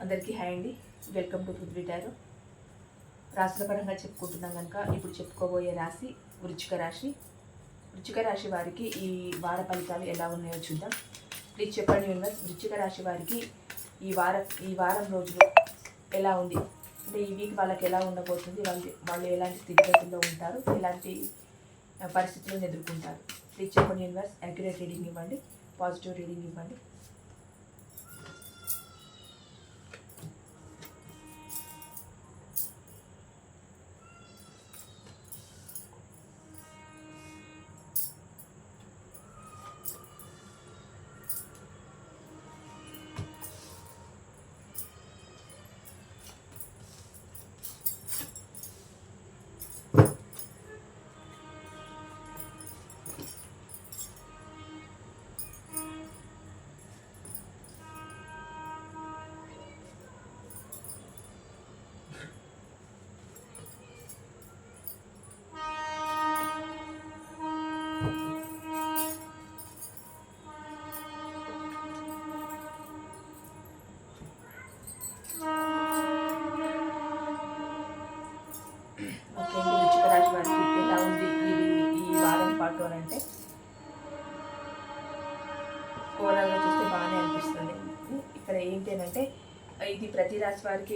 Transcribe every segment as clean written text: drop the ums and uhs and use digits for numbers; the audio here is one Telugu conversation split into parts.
అందరికీ హాయ్ అండి. Welcome to Prithvi tarot. రాశుల పరంగా చెప్పుకుంటున్నాం కనుక ఇప్పుడు చెప్పుకోబోయే రాశి వృశ్చిక రాశి. వృశ్చిక రాశి వారికి ఈ వార ఫలితాలు ఎలా ఉన్నాయో చూద్దాం. ప్లీజ్ చెప్పండి యూనివర్స్, వృశ్చిక రాశి వారికి ఈ వారం రోజులు ఎలా ఉంది, అంటే ఈ వీక్ వాళ్ళకి ఎలా ఉండబోతుంది, వాళ్ళు ఎలాంటి స్థితిగతుల్లో ఉంటారు, ఎలాంటి పరిస్థితులను ఎదుర్కొంటారు. ప్లీజ్ చెప్పండి యూనివర్స్. యాక్యురేట్ రీడింగ్ ఇవ్వండి, పాజిటివ్ రీడింగ్ ఇవ్వండి. అంటే ఓవరాల్గా చూస్తే బాగానే అనిపిస్తుంది. ఇక్కడ ఏంటి అంటే ఇది ప్రతి రాశి వారికి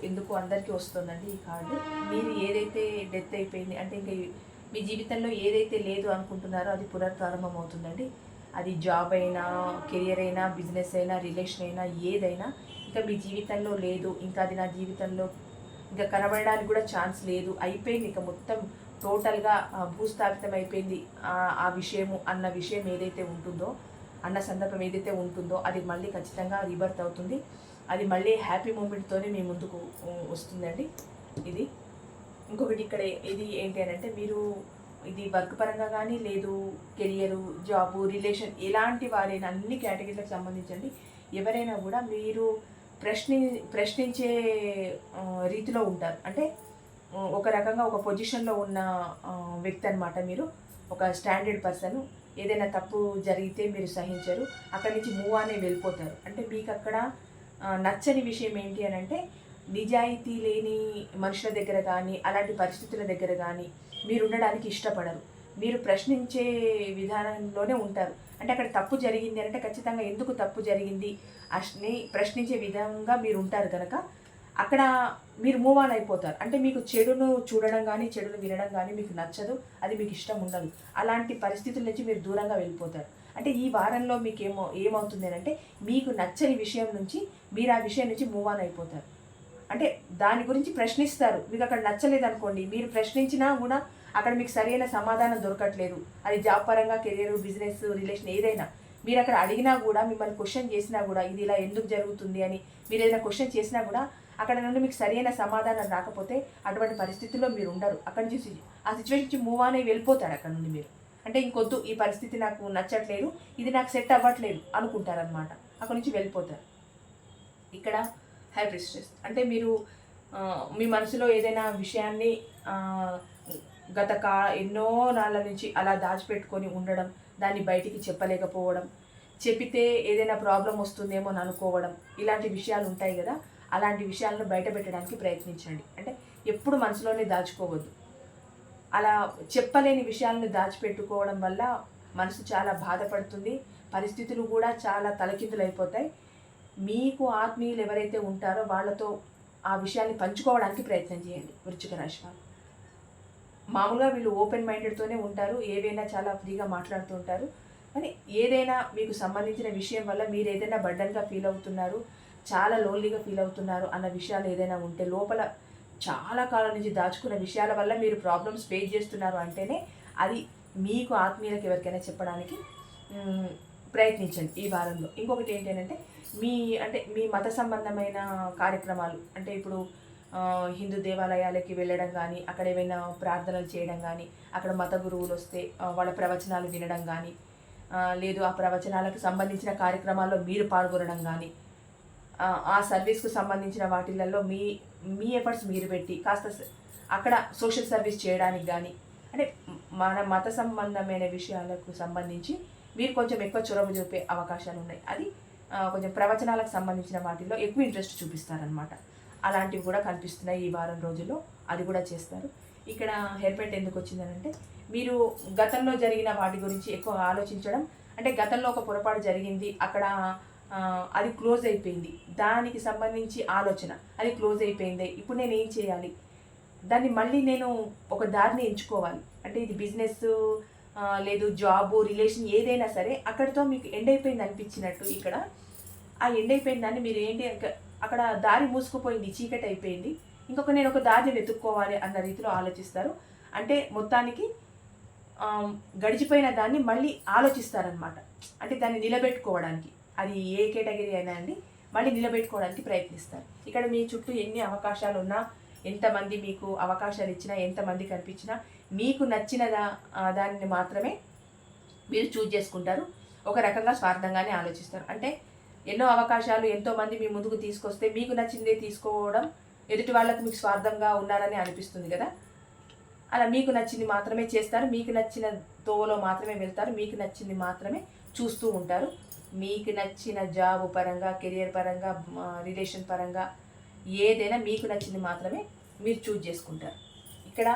ఎందుకు అందరికీ వస్తుందండి ఈ కార్డు. మీరు ఏదైతే డెత్ అయిపోయింది అంటే ఇంకా మీ జీవితంలో ఏదైతే లేదు అనుకుంటున్నారో అది పునఃప్రారంభం అవుతుందండి. అది జాబ్ అయినా, కెరియర్ అయినా, బిజినెస్ అయినా, రిలేషన్ అయినా, ఏదైనా ఇంకా మీ జీవితంలో లేదు, ఇంకా అది నా జీవితంలో ఇంకా కనబడడానికి కూడా ఛాన్స్ లేదు, అయిపోయింది, ఇంకా మొత్తం టోటల్గా భూస్థాపితం అయిపోయింది ఆ విషయము అన్న విషయం ఏదైతే ఉంటుందో, అన్న సందర్భం ఏదైతే ఉంటుందో అది మళ్ళీ ఖచ్చితంగా రీబర్త్ అవుతుంది. అది మళ్ళీ హ్యాపీ మూమెంట్తోనే మీ ముందుకు వస్తుందండి. ఇది ఇంకొకటి ఇక్కడ ఇది ఏంటి అని అంటే మీరు ఇది వర్క్ పరంగా కానీ లేదు కెరియరు, జాబు, రిలేషన్ ఎలాంటి వారైనా అన్ని కేటగిరీలకు సంబంధించండి ఎవరైనా కూడా మీరు ప్రశ్నించే రీతిలో ఉంటారు. అంటే ఒక రకంగా ఒక పొజిషన్లో ఉన్న వ్యక్తి అనమాట. మీరు ఒక స్టాండర్డ్ పర్సన్. ఏదైనా తప్పు జరిగితే మీరు సహించరు, అక్కడి నుంచి మూవ్ అనే వెళ్ళిపోతారు. అంటే మీకు అక్కడ నచ్చని విషయం ఏంటి అని అంటే నిజాయితీ లేని మనుషుల దగ్గర కానీ అలాంటి పరిస్థితుల దగ్గర కానీ మీరు ఉండడానికి ఇష్టపడరు. మీరు ప్రశ్నించే విధానంలోనే ఉంటారు. అంటే అక్కడ తప్పు జరిగింది అంటే ఖచ్చితంగా ఎందుకు తప్పు జరిగింది అని ప్రశ్నించే విధంగా మీరు ఉంటారు కనుక అక్కడ మీరు మూవ్ ఆన్ అయిపోతారు. అంటే మీకు చెడును చూడడం కానీ చెడును వినడం కానీ మీకు నచ్చదు, అది మీకు ఇష్టం ఉండదు. అలాంటి పరిస్థితుల నుంచి మీరు దూరంగా వెళ్ళిపోతారు. అంటే ఈ వారంలో మీకు ఏమవుతుంది అంటే మీకు నచ్చని విషయం నుంచి మీరు ఆ విషయం నుంచి మూవ్ ఆన్ అయిపోతారు. అంటే దాని గురించి ప్రశ్నిస్తారు. మీకు అక్కడ నచ్చలేదు అనుకోండి, మీరు ప్రశ్నించినా కూడా అక్కడ మీకు సరైన సమాధానం దొరకట్లేదు. అది జాబ్ పరంగా, కెరియర్, బిజినెస్, రిలేషన్ ఏదైనా మీరు అక్కడ అడిగినా కూడా, మిమ్మల్ని క్వశ్చన్ చేసినా కూడా ఇది ఇలా ఎందుకు జరుగుతుంది అని మీరు ఏదైనా క్వశ్చన్ చేసినా కూడా అక్కడ నుండి మీకు సరైన సమాధానం రాకపోతే అటువంటి పరిస్థితుల్లో మీరు ఉండరు. అక్కడి నుంచి ఆ సిచ్యువేషన్ నుంచి మూవ్ అనే వెళ్ళిపోతారు అక్కడ నుండి మీరు. అంటే ఇంకొద్దు, ఈ పరిస్థితి నాకు నచ్చట్లేదు, ఇది నాకు సెట్ అవ్వట్లేదు అనుకుంటారనమాట. అక్కడి నుంచి వెళ్ళిపోతారు. ఇక్కడ హై ప్రెస్టేజ్ అంటే మీరు మీ మనసులో ఏదైనా విషయాన్ని ఎన్నో నాళ్ళ నుంచి అలా దాచిపెట్టుకొని ఉండడం, దాన్ని బయటికి చెప్పలేకపోవడం, చెప్పితే ఏదైనా ప్రాబ్లం వస్తుందేమో అని అనుకోవడం, ఇలాంటి విషయాలు ఉంటాయి కదా. అలాంటి విషయాలను బయట పెట్టడానికి ప్రయత్నించండి. అంటే ఎప్పుడు మనసులోనే దాచుకోవద్దు. అలా చెప్పలేని విషయాలను దాచిపెట్టుకోవడం వల్ల మనసు చాలా బాధపడుతుంది, పరిస్థితులు కూడా చాలా తలకిందులు అయిపోతాయి. మీకు ఆత్మీయులు ఎవరైతే ఉంటారో వాళ్ళతో ఆ విషయాన్ని పంచుకోవడానికి ప్రయత్నం చేయండి. వృశ్చిక రాశి వారు మామూలుగా వీళ్ళు ఓపెన్ మైండెడ్తోనే ఉంటారు, ఏవైనా చాలా ఫ్రీగా మాట్లాడుతూ ఉంటారు. కానీ ఏదైనా మీకు సంబంధించిన విషయం వల్ల మీరు ఏదైనా బర్డన్గా ఫీల్ అవుతున్నారు, చాలా లోన్లీగా ఫీల్ అవుతున్నారు అన్న విషయాలు ఏదైనా ఉంటే, లోపల చాలా కాలం నుంచి దాచుకున్న విషయాల వల్ల మీరు ప్రాబ్లమ్స్ ఫేస్ చేస్తున్నారు అంటేనే అది మీకు ఆత్మీయులకు ఎవరికైనా చెప్పడానికి ప్రయత్నించండి ఈ వారంలో. ఇంకొకటి ఏంటంటే మీ మత సంబంధమైన కార్యక్రమాలు, అంటే ఇప్పుడు హిందూ దేవాలయాలకి వెళ్ళడం కానీ, అక్కడ ఏమైనా ప్రార్థనలు చేయడం కానీ, అక్కడ మత గురువులు వస్తే వాళ్ళ ప్రవచనాలు వినడం కానీ, లేదు ఆ ప్రవచనాలకు సంబంధించిన కార్యక్రమాల్లో మీరు పాల్గొనడం కానీ, ఆ సర్వీస్కు సంబంధించిన వాటిలలో మీ ఎఫర్ట్స్ మీరు పెట్టి కాస్త అక్కడ సోషల్ సర్వీస్ చేయడానికి కానీ, అంటే మన మత సంబంధమైన విషయాలకు సంబంధించి మీరు కొంచెం ఎక్కువ చొరవ చూపే అవకాశాలు ఉన్నాయి. అది కొంచెం ప్రవచనాలకు సంబంధించిన వాటిల్లో ఎక్కువ ఇంట్రెస్ట్ చూపిస్తారనమాట. అలాంటివి కూడా కనిపిస్తున్నాయి ఈ వారం రోజుల్లో, అది కూడా చేస్తారు. ఇక్కడ హెయిర్ ఎందుకు వచ్చిందనంటే, మీరు గతంలో జరిగిన వాటి గురించి ఎక్కువ ఆలోచించడం, అంటే గతంలో ఒక పొరపాటు జరిగింది, అక్కడ అది క్లోజ్ అయిపోయింది, దానికి సంబంధించి ఆలోచన, అది క్లోజ్ అయిపోయింది, ఇప్పుడు నేను ఏం చేయాలి, దాన్ని మళ్ళీ నేను ఒక దారిని ఎంచుకోవాలి, అంటే ఇది బిజినెస్ లేదు జాబు రిలేషన్ ఏదైనా సరే అక్కడితో మీకు ఎండ్ అయిపోయింది అనిపించినట్టు, ఇక్కడ ఆ ఎండ్ అయిపోయిన దాన్ని మీరు ఏంటి అక్కడ దారి మూసుకుపోయింది, చీకటి అయిపోయింది, నేను ఒక దారిని వెతుక్కోవాలి అన్న రీతిలో ఆలోచిస్తారు. అంటే మొత్తానికి గడిచిపోయిన దాన్ని మళ్ళీ ఆలోచిస్తారనమాట. అంటే దాన్ని నిలబెట్టుకోవడానికి, అది ఏ కేటగిరీ అయినా అండి, మళ్ళీ నిలబెట్టుకోవడానికి ప్రయత్నిస్తారు. ఇక్కడ మీ చుట్టూ ఎన్ని అవకాశాలు ఉన్నా, ఎంతమంది మీకు అవకాశాలు ఇచ్చినా, ఎంతమంది కనిపించినా, మీకు నచ్చిన దానిని మాత్రమే మీరు చూజ్ చేసుకుంటారు. ఒక రకంగా స్వార్థంగానే ఆలోచిస్తారు. అంటే ఎన్నో అవకాశాలు ఎంతోమంది మీ ముందుకు తీసుకొస్తే మీకు నచ్చిందే తీసుకోవడం ఎదుటి వాళ్ళకు మీకు స్వార్థంగా ఉన్నారని అనిపిస్తుంది కదా. అలా మీకు నచ్చింది మాత్రమే చేస్తారు, మీకు నచ్చిన తోవలో మాత్రమే వెళ్తారు, మీకు నచ్చింది మాత్రమే చూస్తూ ఉంటారు. మీకు నచ్చిన జాబ్ పరంగా, కెరియర్ పరంగా, రిలేషన్ పరంగా ఏదైనా మీకు నచ్చింది మాత్రమే మీరు చూజ్ చేసుకుంటారు. ఇక్కడ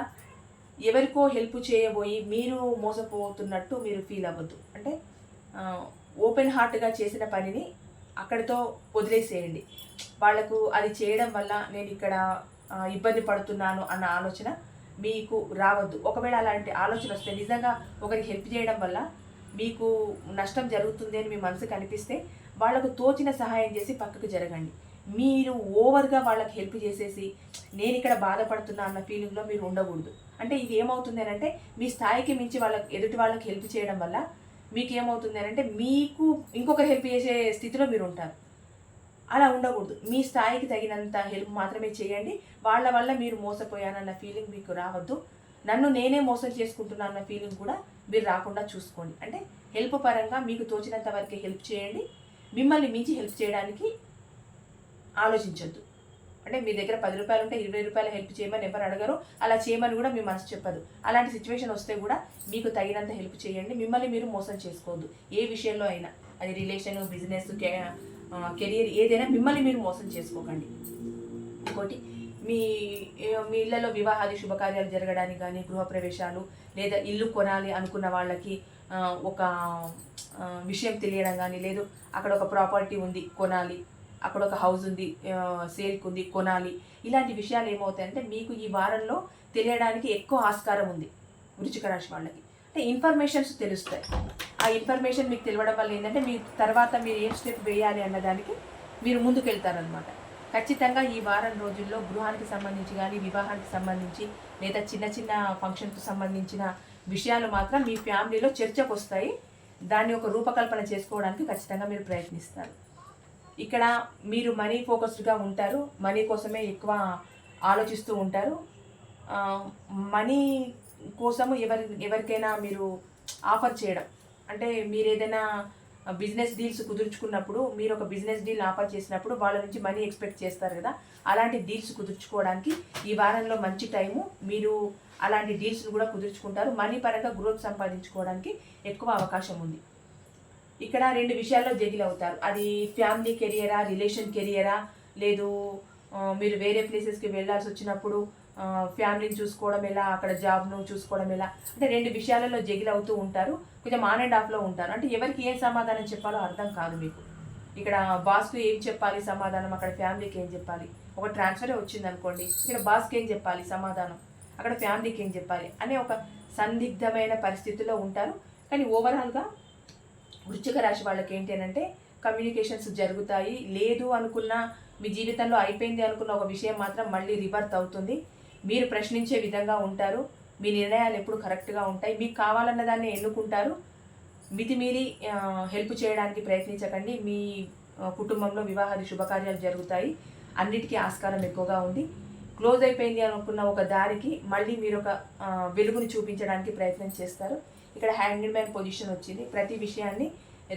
ఎవరికో హెల్ప్ చేయబోయి మీరు మోసపోతున్నట్టు మీరు ఫీల్ అవ్వద్దు. అంటే ఓపెన్ హార్ట్గా చేసిన పనిని అక్కడితో వదిలేసేయండి. వాళ్లకు అది చేయడం వల్ల నేను ఇక్కడ ఇబ్బంది పడుతున్నాను అన్న ఆలోచన మీకు రావద్దు. ఒకవేళ అలాంటి ఆలోచన వస్తే, నిజంగా ఒకరికి హెల్ప్ చేయడం వల్ల మీకు నష్టం జరుగుతుంది అని మీ మనసుకు అనిపిస్తే, వాళ్లకు తోచిన సహాయం చేసి పక్కకు జరగండి. మీరు ఓవర్గా వాళ్ళకి హెల్ప్ చేసేసి నేను ఇక్కడ బాధపడుతున్నా అన్న ఫీలింగ్లో మీరు ఉండకూడదు. అంటే ఇది ఏమవుతుంది అని అంటే, మీ స్థాయికి మించి ఎదుటి వాళ్ళకి హెల్ప్ చేయడం వల్ల మీకు ఏమవుతుంది అని అంటే, మీకు ఇంకొకరు హెల్ప్ చేసే స్థితిలో మీరు ఉంటారు. అలా ఉండకూడదు. మీ స్థాయికి తగినంత హెల్ప్ మాత్రమే చేయండి. వాళ్ళ వల్ల మీరు మోసపోయానన్న ఫీలింగ్ మీకు రావద్దు. నన్ను నేనే మోసం చేసుకుంటున్నా అన్న ఫీలింగ్ కూడా మీరు రాకుండా చూసుకోండి. అంటే హెల్ప్ పరంగా మీకు తోచినంత వరకే హెల్ప్ చేయండి. మిమ్మల్ని మించి హెల్ప్ చేయడానికి ఆలోచించొద్దు. అంటే మీ దగ్గర 10 రూపాయలు ఉంటే 20 రూపాయలు హెల్ప్ చేయమని ఎవరు అడగరు, అలా చేయమని కూడా మీ మనసు చెప్పదు. అలాంటి సిచ్యువేషన్ వస్తే కూడా మీకు తగినంత హెల్ప్ చేయండి. మిమ్మల్ని మీరు మోసం చేసుకోవద్దు. ఏ విషయంలో అయినా, అది రిలేషన్, బిజినెస్, కెరియర్ ఏదైనా మిమ్మల్ని మీరు మోసం చేసుకోకండి. ఇంకోటి, మీ ఇళ్లలో వివాహాది శుభకార్యాలు జరగడానికి కానీ, గృహప్రవేశాలు లేదా ఇల్లు కొనాలి అనుకున్న వాళ్ళకి ఒక విషయం తెలియడం కానీ, లేదు అక్కడ ఒక ప్రాపర్టీ ఉంది కొనాలి, అక్కడ ఒక హౌస్ ఉంది సేల్కి ఉంది కొనాలి, ఇలాంటి విషయాలు ఏమవుతాయంటే మీకు ఈ వారంలో తెలియడానికి ఎక్కువ ఆస్కారం ఉంది. వృశ్చిక రాశి వాళ్ళకి అంటే ఇన్ఫర్మేషన్స్ తెలుస్తాయి. ఆ ఇన్ఫర్మేషన్ మీకు తెలియడం వల్ల ఏంటంటే, మీ తర్వాత మీరు ఏం స్టెప్ వేయాలి అన్నదానికి మీరు ముందుకు వెళ్తారనమాట. ఖచ్చితంగా ఈ వారం రోజుల్లో గృహానికి సంబంధించి కానీ, వివాహానికి సంబంధించి లేదా చిన్న చిన్న ఫంక్షన్కి సంబంధించిన విషయాలు మాత్రం మీ ఫ్యామిలీలో చర్చకు వస్తాయి. దాన్ని ఒక రూపకల్పన చేసుకోవడానికి ఖచ్చితంగా మీరు ప్రయత్నిస్తారు. ఇక్కడ మీరు మనీ ఫోకస్డ్గా ఉంటారు, మనీ కోసమే ఎక్కువ ఆలోచిస్తూ ఉంటారు. మనీ కోసము ఎవరికైనా మీరు ఆఫర్ చేయడం, అంటే మీరు ఏదైనా బిజినెస్ డీల్స్ కుదుర్చుకున్నప్పుడు, మీరు ఒక బిజినెస్ డీల్ ఆఫర్ చేసినప్పుడు వాళ్ళ నుంచి మనీ ఎక్స్పెక్ట్ చేస్తారు కదా, అలాంటి డీల్స్ కుదుర్చుకోవడానికి ఈ వారంలో మంచి టైము. మీరు అలాంటి డీల్స్ను కూడా కుదుర్చుకుంటారు. మనీ పరంగా గ్రోత్ సంపాదించుకోవడానికి ఎక్కువ అవకాశం ఉంది. ఇక్కడ 2 విషయాల్లో జగిల్ అవుతారు. అది ఫ్యామిలీ కెరియరా, రిలేషన్ కెరియరా, లేదు మీరు వేరే ప్లేసెస్కి వెళ్ళాల్సి వచ్చినప్పుడు ఫ్యామిలీని చూసుకోవడం ఎలా, అక్కడ జాబ్ను చూసుకోవడం ఎలా, అంటే 2 విషయాలలో జగిల్ అవుతూ ఉంటారు. కొంచెం ఆన్ అండ్ ఆఫ్లో ఉంటారు. అంటే ఎవరికి ఏం సమాధానం చెప్పాలో అర్థం కాదు మీకు. ఇక్కడ బాస్కు ఏం చెప్పాలి సమాధానం, అక్కడ ఫ్యామిలీకి ఏం చెప్పాలి. ఒక ట్రాన్స్ఫరే వచ్చింది అనుకోండి, ఇక్కడ బాస్కి ఏం చెప్పాలి సమాధానం, అక్కడ ఫ్యామిలీకి ఏం చెప్పాలి అనే ఒక సందిగ్ధమైన పరిస్థితిలో ఉంటారు. కానీ ఓవరాల్గా వృశ్చిక రాశి వాళ్ళకి ఏంటి అని అంటే, కమ్యూనికేషన్స్ జరుగుతాయి. లేదు అనుకున్న, మీ జీవితంలో అయిపోయింది అనుకున్న ఒక విషయం మాత్రం మళ్ళీ రివర్త్ అవుతుంది. మీరు ప్రశ్నించే విధంగా ఉంటారు. మీ నిర్ణయాలు ఎప్పుడు కరెక్ట్గా ఉంటాయి. మీకు కావాలన్న దాన్ని ఎన్నుకుంటారు. మితిమీరి హెల్ప్ చేయడానికి ప్రయత్నించకండి. మీ కుటుంబంలో వివాహాది శుభకార్యాలు జరుగుతాయి. అన్నిటికీ ఆస్కారం ఎక్కువగా ఉంది. క్లోజ్ అయిపోయింది అనుకున్న ఒక దారికి మళ్ళీ మీరు ఒక వెలుగుని చూపించడానికి ప్రయత్నం చేస్తారు. ఇక్కడ హ్యాండ్ మ్యాన్ పొజిషన్ వచ్చింది. ప్రతి విషయాన్ని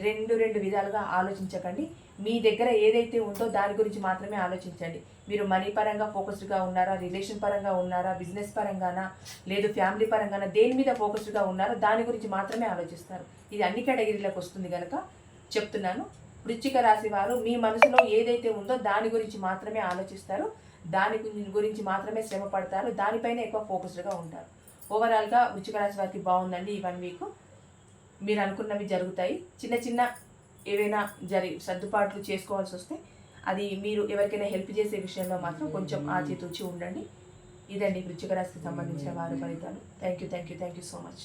రెండు విధాలుగా ఆలోచించకండి. మీ దగ్గర ఏదైతే ఉందో దాని గురించి మాత్రమే ఆలోచించండి. మీరు మనీ పరంగా ఫోకస్డ్గా ఉన్నారా, రిలేషన్ పరంగా ఉన్నారా, బిజినెస్ పరంగానా, లేదు ఫ్యామిలీ పరంగానా, దేని మీద ఫోకస్డ్గా ఉన్నారో దాని గురించి మాత్రమే ఆలోచిస్తారు. ఇది అన్ని కేటగిరీలకు వస్తుంది కనుక చెప్తున్నాను. వృశ్చిక రాశి వారు మీ మనసులో ఏదైతే ఉందో దాని గురించి మాత్రమే ఆలోచిస్తారు, దాని గురించి మాత్రమే శ్రమ పడతారు, దానిపైన ఎక్కువ ఫోకస్డ్గా ఉంటారు. ఓవరాల్గా వృశ్చిక రాశి వారికి బాగుందండి ఈ 1 వీక్. మీరు అనుకున్నవి జరుగుతాయి. చిన్న చిన్న ఏవైనా సర్దుబాట్లు చేసుకోవాల్సి వస్తే అది మీరు ఎవరికైనా హెల్ప్ చేసే విషయంలో మాత్రం కొంచెం ఆచితూచి ఉండండి. ఇదండి వృశ్చిక రాశికి సంబంధించిన వారి ఫలితాలు. Thank you so much.